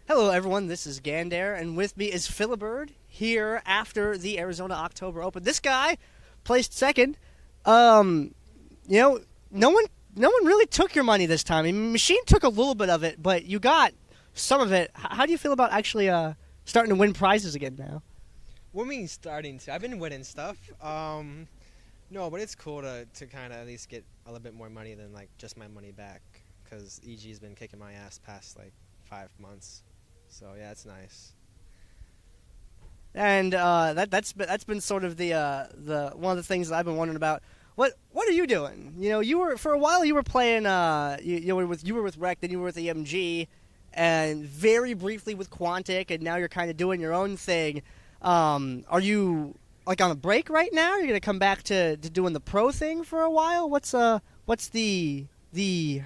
Hello, everyone. This is Gander, and with me is PhiliBiRD here after the Arizona October Open. This guy placed second. Um, you know, no one, no one really took your money this time. I mean, Machine took a little bit of it, but you got some of it. How do you feel about actually starting to win prizes again now? What mean starting to? I've been winning stuff. No, but it's cool to kind of at least get a little bit more money than like just my money back, because EG's been kicking my ass past like 5 months. So yeah, it's nice. And that's been sort of the one of the things that I've been wondering about. What are you doing? You know, you were for a while you were playing you were with Rec, then you were with EMG, and very briefly with Quantic, and now you're kind of doing your own thing. Are you like on a break right now? Are you gonna come back to doing the pro thing for a while? What's the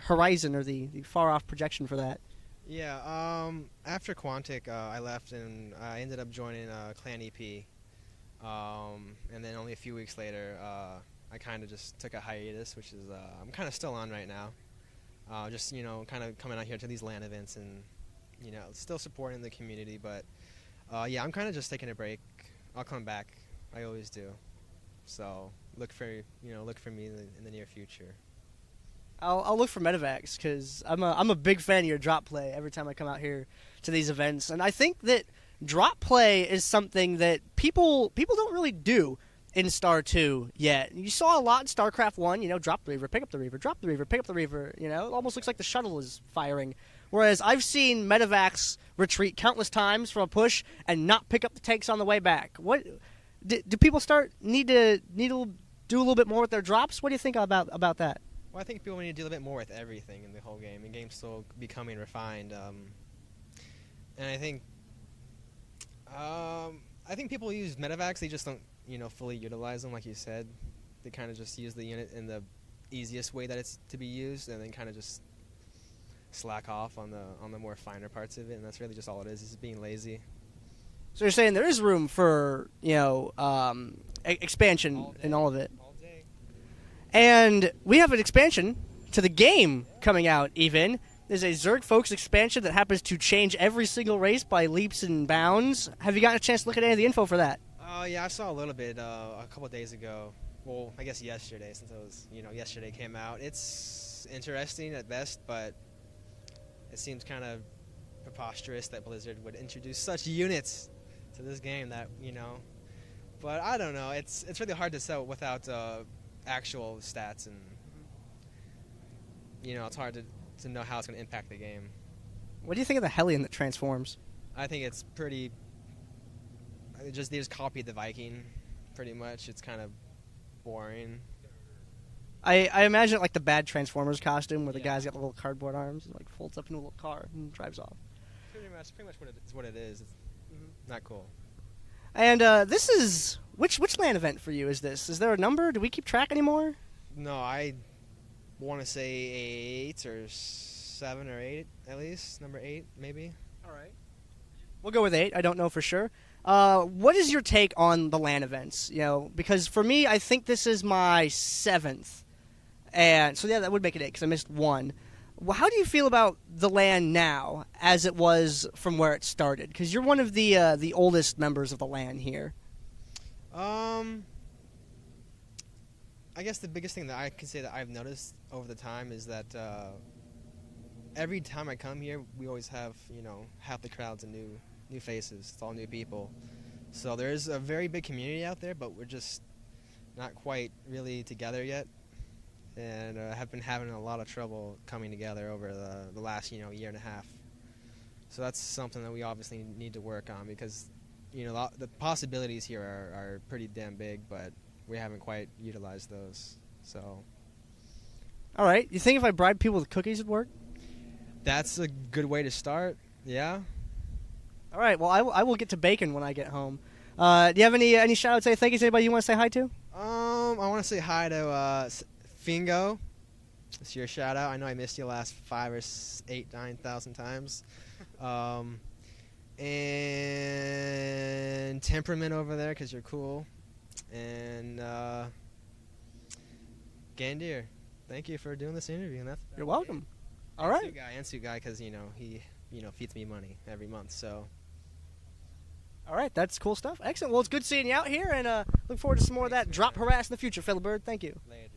horizon or the far off projection for that? Yeah. After Quantic, I left and I ended up joining Clan EP. And then only a few weeks later, I kind of just took a hiatus, which is I'm kind of still on right now. Just kind of coming out here to these LAN events and still supporting the community. But yeah, I'm kind of just taking a break. I'll come back. I always do. So look for me in the near future. I'll look for Medivacs because I'm a big fan of your drop play every time I come out here to these events, and I think that drop play is something that people don't really do in Star 2 yet. You saw a lot in StarCraft 1, drop the Reaver, pick up the Reaver, drop the Reaver, pick up the Reaver, it almost looks like the shuttle is firing. Whereas I've seen Medivacs retreat countless times from a push and not pick up the tanks on the way back. What do people need to do a little bit more with their drops? What do you think about that? Well, I think people need to do a little bit more with everything in the whole game. The game's still becoming refined, and I think people use medevacs. They just don't, fully utilize them, like you said. They kind of just use the unit in the easiest way that it's to be used, and then kind of just slack off on the more finer parts of it. And that's really just all it is being lazy. So you're saying there is room for expansion in all of it. And we have an expansion to the game coming out, even. There's a Zerg Folks expansion that happens to change every single race by leaps and bounds. Have you gotten a chance to look at any of the info for that? Yeah, I saw a little bit a couple of days ago. Well, I guess yesterday, since it was, yesterday came out. It's interesting at best, but it seems kind of preposterous that Blizzard would introduce such units to this game that, But I don't know. It's really hard to sell without actual stats, and it's hard to know how it's going to impact the game. What do you think of the Hellion that transforms? I think it's pretty. They just copied the Viking, pretty much. It's kind of boring. I imagine it like the bad Transformers costume where the guy's got the little cardboard arms and like folds up into a little car and drives off. Pretty much what it is. It's not cool. And this is which LAN event for you is this? Is there a number? Do we keep track anymore? No, I want to say 8 or 7 or 8 at least. Number 8, maybe. All right. We'll go with 8. I don't know for sure. What is your take on the LAN events? Because for me, I think this is my 7th. And so, yeah, that would make it 8 because I missed 1. Well, how do you feel about the LAN now as it was from where it started? Because you're one of the oldest members of the LAN here. I guess the biggest thing that I can say that I've noticed over the time is that every time I come here, we always have, half the crowd's new faces. It's all new people. So there's a very big community out there, but we're just not quite really together yet. And have been having a lot of trouble coming together over the last, year and a half. So that's something that we obviously need to work on because, the possibilities here are pretty damn big, but we haven't quite utilized those. So. All right. You think if I bribe people with cookies it'd work? That's a good way to start. Yeah. All right. Well, I will get to bacon when I get home. Do you have any shout-outs, thank yous, anybody you want to say hi to? I want to say hi to Fingo. It's your shout out. I know I missed you last 5 or 8, 9,000 times. And Temperament over there because you're cool. And Gandir, thank you for doing this interview. And You're welcome. All right. Ansu guy because he feeds me money every month. So All right, that's cool stuff. Excellent. Well, it's good seeing you out here, and look forward to some more of that drop harass in the future, PhiliBiRD. Thank you. later.